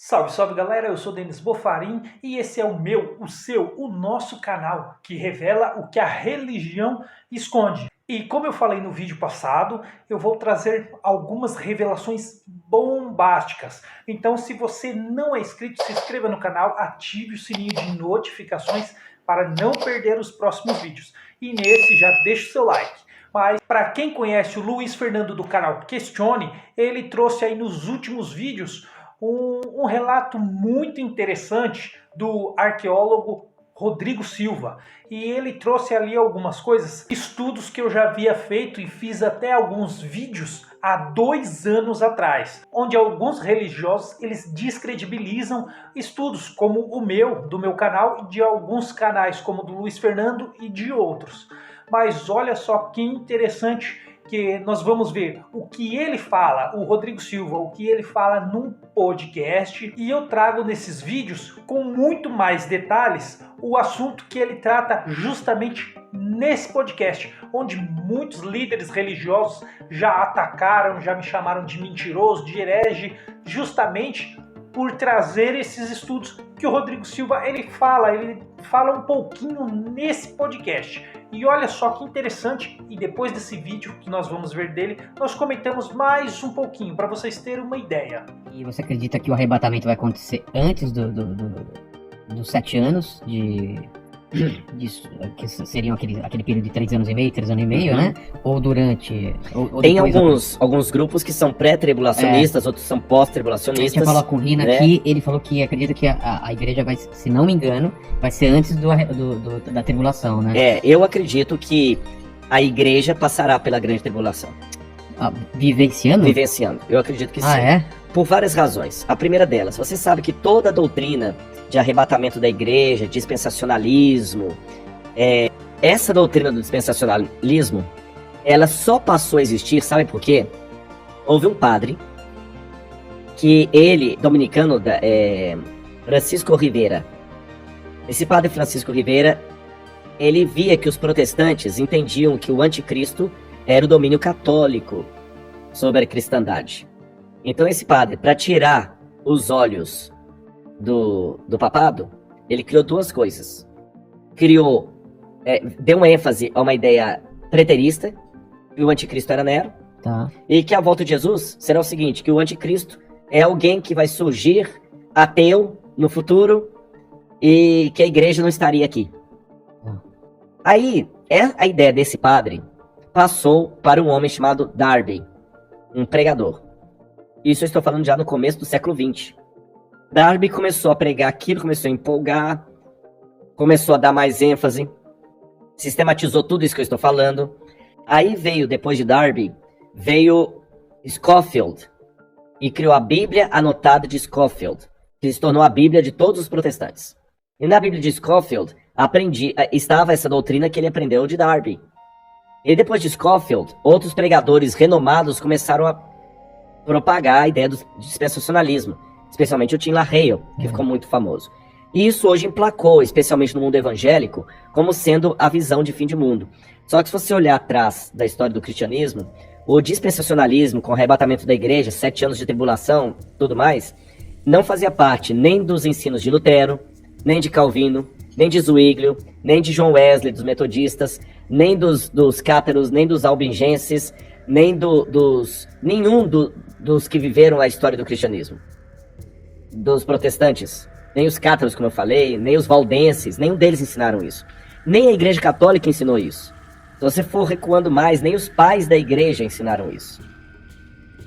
Salve, salve galera, eu sou Denis Bofarim e esse é o meu, o seu, o nosso canal que revela o que a religião esconde. E como eu falei no vídeo passado, eu vou trazer algumas revelações bombásticas. Então se você não é inscrito, se inscreva no canal, ative o sininho de notificações para não perder os próximos vídeos. E nesse já deixa o seu like. Mas para quem conhece o Luiz Fernando do canal Questione, ele trouxe aí nos últimos vídeos um relato muito interessante do arqueólogo Rodrigo Silva. E ele trouxe ali algumas coisas, estudos que eu já havia feito e fiz até alguns vídeos há 2 anos atrás, onde alguns religiosos eles descredibilizam estudos como o meu, do meu canal, e de alguns canais como o do Luiz Fernando e de outros. Mas olha só que interessante que nós vamos ver o que ele fala, o Rodrigo Silva, o que ele fala num podcast, e eu trago nesses vídeos com muito mais detalhes o assunto que ele trata justamente nesse podcast, onde muitos líderes religiosos já atacaram, já me chamaram de mentiroso, de herege, justamente por trazer esses estudos que o Rodrigo Silva ele fala um pouquinho nesse podcast. E olha só que interessante, e depois desse vídeo que nós vamos ver dele, nós comentamos mais um pouquinho, para vocês terem uma ideia. E você acredita que o arrebatamento vai acontecer antes dos 7 anos que seriam aquele período de 3 anos e meio, 3 anos e meio, né? Ou durante... Tem alguns grupos que são pré-tribulacionistas, outros são pós-tribulacionistas. A gente falou com o Rina aqui, ele falou que acredita que a igreja vai, se não me engano, vai ser antes da tribulação, né? Eu acredito que a igreja passará pela grande tribulação. Vivenciando? Vivenciando, eu acredito que sim. É? Por várias razões. A primeira delas, você sabe que toda a doutrina de arrebatamento da igreja, dispensacionalismo, essa doutrina do dispensacionalismo, ela só passou a existir, sabe por quê? Houve um padre, que ele, dominicano, Francisco Rivera. Esse padre Francisco Rivera, ele via que os protestantes entendiam que o anticristo era o domínio católico sobre a cristandade. Então esse padre, para tirar os olhos do papado, ele criou 2 coisas. Deu uma ênfase a uma ideia preterista, que o anticristo era Nero, e que a volta de Jesus será o seguinte, que o anticristo é alguém que vai surgir ateu no futuro e que a igreja não estaria aqui. Aí, a ideia desse padre passou para um homem chamado Darby, um pregador. Isso eu estou falando já no começo do século XX. Darby começou a pregar aquilo, começou a empolgar, começou a dar mais ênfase, sistematizou tudo isso que eu estou falando. Aí veio, depois de Darby, veio Scofield e criou a Bíblia Anotada de Scofield, que se tornou a Bíblia de todos os protestantes. E na Bíblia de Scofield estava essa doutrina que ele aprendeu de Darby. E depois de Scofield, outros pregadores renomados começaram a propagar a ideia do dispensacionalismo, especialmente o Tim LaHaye, que ficou muito famoso. E isso hoje emplacou, especialmente no mundo evangélico, como sendo a visão de fim de mundo. Só que se você olhar atrás da história do cristianismo, o dispensacionalismo, com o arrebatamento da igreja, 7 anos de tribulação, tudo mais, não fazia parte nem dos ensinos de Lutero, nem de Calvino, nem de Zwinglio, nem de John Wesley, dos metodistas, nem dos cátaros, nem dos albingenses, nem nenhum dos que viveram a história do cristianismo. Dos protestantes, nem os cátaros, como eu falei, nem os valdenses, nenhum deles ensinaram isso. Nem a igreja católica ensinou isso. Se você for recuando mais, nem os pais da igreja ensinaram isso.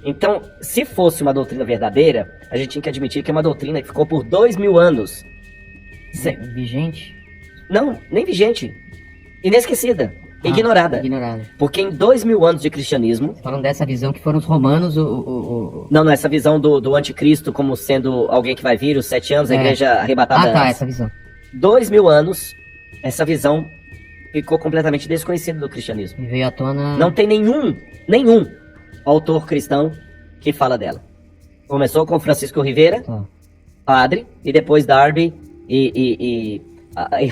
Então, se fosse uma doutrina verdadeira, a gente tinha que admitir que é uma doutrina que ficou por 2000 anos. Vigente? Não, nem vigente. Inesquecida. Ignorada. Porque em 2000 anos de cristianismo... Falando dessa visão que foram os romanos, Não, essa visão do anticristo como sendo alguém que vai vir, os 7 anos, a igreja arrebatada antes. Essa visão. 2000 anos, essa visão ficou completamente desconhecida do cristianismo. E veio à tona... Não tem nenhum autor cristão que fala dela. Começou com Francisco Rivera, padre, e depois Darby e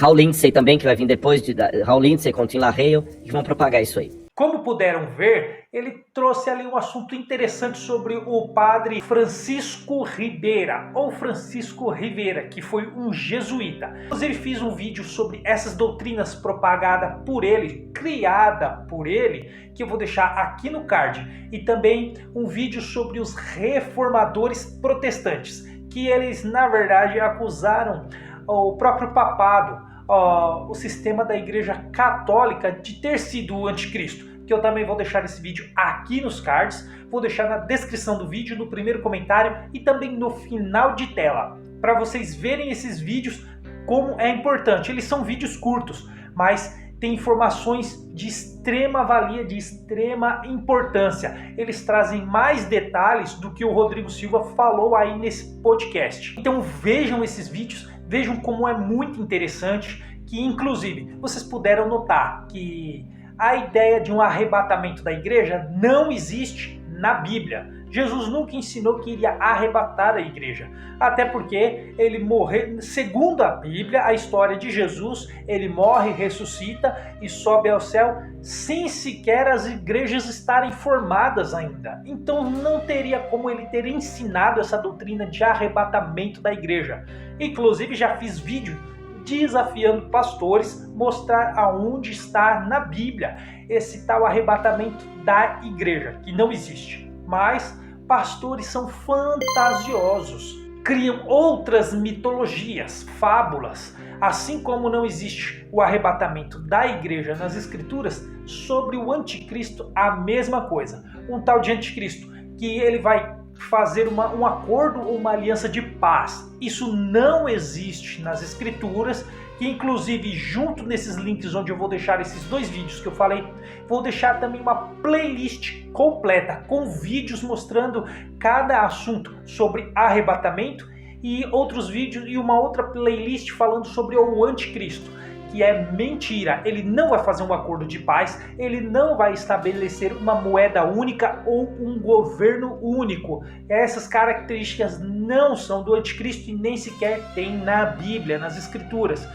Hal Lindsey também, que vai vir depois de Hal Lindsey com Tim LaHaye, que vão propagar isso aí. Como puderam ver, ele trouxe ali um assunto interessante sobre o padre Francisco Ribeira, ou Francisco Rivera, que foi um jesuíta. Inclusive fiz um vídeo sobre essas doutrinas propagadas por ele, criada por ele, que eu vou deixar aqui no card. E também um vídeo sobre os reformadores protestantes, que eles na verdade acusaram o próprio papado, o sistema da Igreja Católica de ter sido o anticristo, que eu também vou deixar esse vídeo aqui nos cards, vou deixar na descrição do vídeo, no primeiro comentário e também no final de tela, para vocês verem esses vídeos como é importante. Eles são vídeos curtos, mas tem informações de extrema valia, de extrema importância. Eles trazem mais detalhes do que o Rodrigo Silva falou aí nesse podcast. Então vejam esses vídeos, vejam como é muito interessante, que inclusive vocês puderam notar que a ideia de um arrebatamento da igreja não existe na Bíblia. Jesus nunca ensinou que iria arrebatar a igreja, até porque ele morreu, segundo a Bíblia, a história de Jesus, ele morre, ressuscita e sobe ao céu sem sequer as igrejas estarem formadas ainda. Então não teria como ele ter ensinado essa doutrina de arrebatamento da igreja. Inclusive já fiz vídeo desafiando pastores mostrar aonde está na Bíblia esse tal arrebatamento da igreja, que não existe. Mas pastores são fantasiosos, criam outras mitologias, fábulas, assim como não existe o arrebatamento da igreja nas escrituras. Sobre o anticristo, a mesma coisa, um tal de anticristo que ele vai fazer um acordo ou uma aliança de paz. Isso não existe nas escrituras, que inclusive junto nesses links onde eu vou deixar esses dois vídeos que eu falei, vou deixar também uma playlist completa com vídeos mostrando cada assunto sobre arrebatamento e outros vídeos e uma outra playlist falando sobre o anticristo, que é mentira. Ele não vai fazer um acordo de paz, ele não vai estabelecer uma moeda única ou um governo único. Essas características não são do anticristo e nem sequer tem na Bíblia, nas escrituras.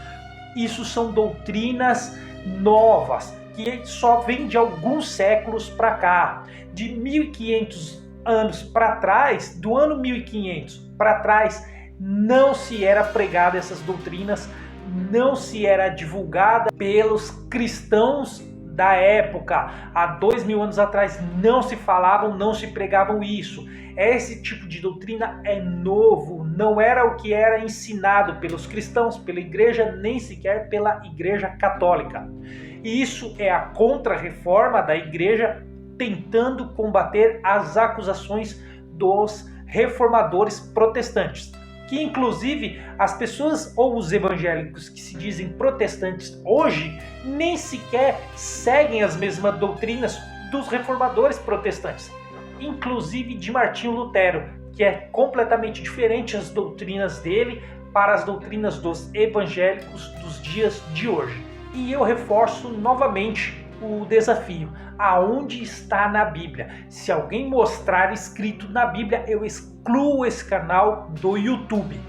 Isso são doutrinas novas, que só vêm de alguns séculos para cá. De 1500 anos para trás, do ano 1500 para trás, não se era pregado essas doutrinas, não se era divulgada pelos cristãos da época. Há 2000 anos atrás não se falavam, não se pregavam isso. Esse tipo de doutrina é novo, não era o que era ensinado pelos cristãos, pela igreja, nem sequer pela Igreja Católica. E isso é a contra-reforma da igreja tentando combater as acusações dos reformadores protestantes, que inclusive as pessoas ou os evangélicos que se dizem protestantes hoje nem sequer seguem as mesmas doutrinas dos reformadores protestantes, inclusive de Martinho Lutero, que é completamente diferente as doutrinas dele para as doutrinas dos evangélicos dos dias de hoje. E eu reforço novamente o desafio: aonde está na Bíblia? Se alguém mostrar escrito na Bíblia, eu excluo esse canal do YouTube.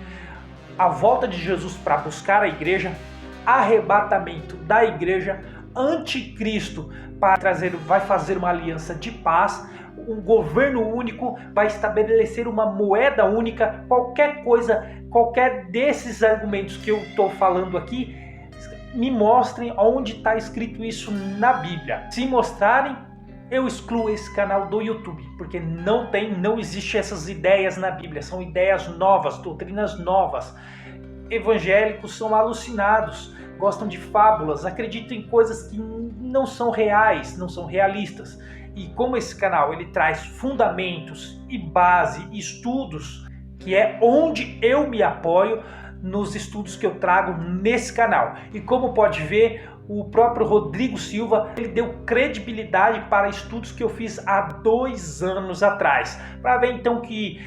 A volta de Jesus para buscar a igreja, arrebatamento da igreja, anticristo para trazer, vai fazer uma aliança de paz, um governo único, vai estabelecer uma moeda única, qualquer coisa, qualquer desses argumentos que eu estou falando aqui, me mostrem onde está escrito isso na Bíblia. Se mostrarem, eu excluo esse canal do YouTube, porque não existe essas ideias na Bíblia, são ideias novas, doutrinas novas. Evangélicos são alucinados, gostam de fábulas, acreditam em coisas que não são reais, não são realistas. E como esse canal ele traz fundamentos e base, estudos, que é onde eu me apoio nos estudos que eu trago nesse canal. E como pode ver, o próprio Rodrigo Silva ele deu credibilidade para estudos que eu fiz há 2 anos atrás. Para ver então que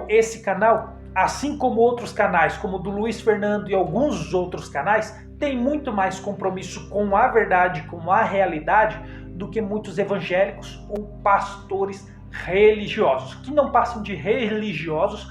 esse canal, assim como outros canais, como o do Luiz Fernando e alguns outros canais, tem muito mais compromisso com a verdade, com a realidade, do que muitos evangélicos ou pastores religiosos, que não passam de religiosos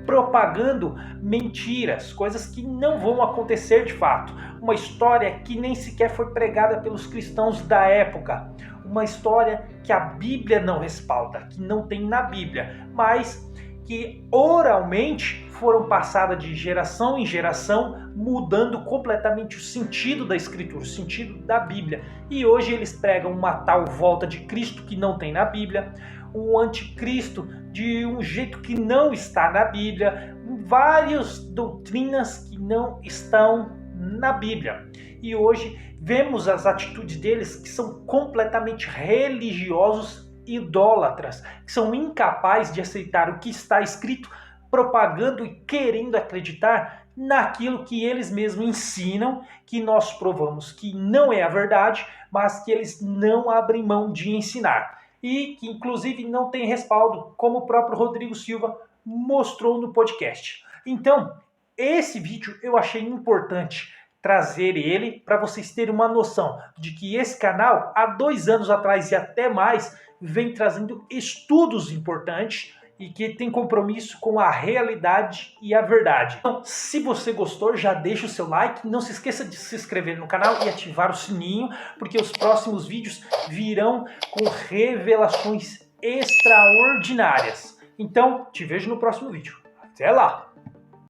propagando mentiras, coisas que não vão acontecer de fato. Uma história que nem sequer foi pregada pelos cristãos da época. uma história que a Bíblia não respalda, que não tem na Bíblia, mas que oralmente foram passadas de geração em geração, mudando completamente o sentido da Escritura, o sentido da Bíblia. E hoje eles pregam uma tal volta de Cristo que não tem na Bíblia, um anticristo de um jeito que não está na Bíblia, várias doutrinas que não estão na Bíblia. E hoje vemos as atitudes deles que são completamente religiosos, idólatras, que são incapazes de aceitar o que está escrito, propagando e querendo acreditar naquilo que eles mesmos ensinam, que nós provamos que não é a verdade, mas que eles não abrem mão de ensinar. E que inclusive não tem respaldo, como o próprio Rodrigo Silva mostrou no podcast. Então, esse vídeo eu achei importante trazer ele para vocês terem uma noção de que esse canal, há 2 anos atrás e até mais, vem trazendo estudos importantes e que tem compromisso com a realidade e a verdade. Então, se você gostou, já deixa o seu like, não se esqueça de se inscrever no canal e ativar o sininho, porque os próximos vídeos virão com revelações extraordinárias. Então, te vejo no próximo vídeo. Até lá!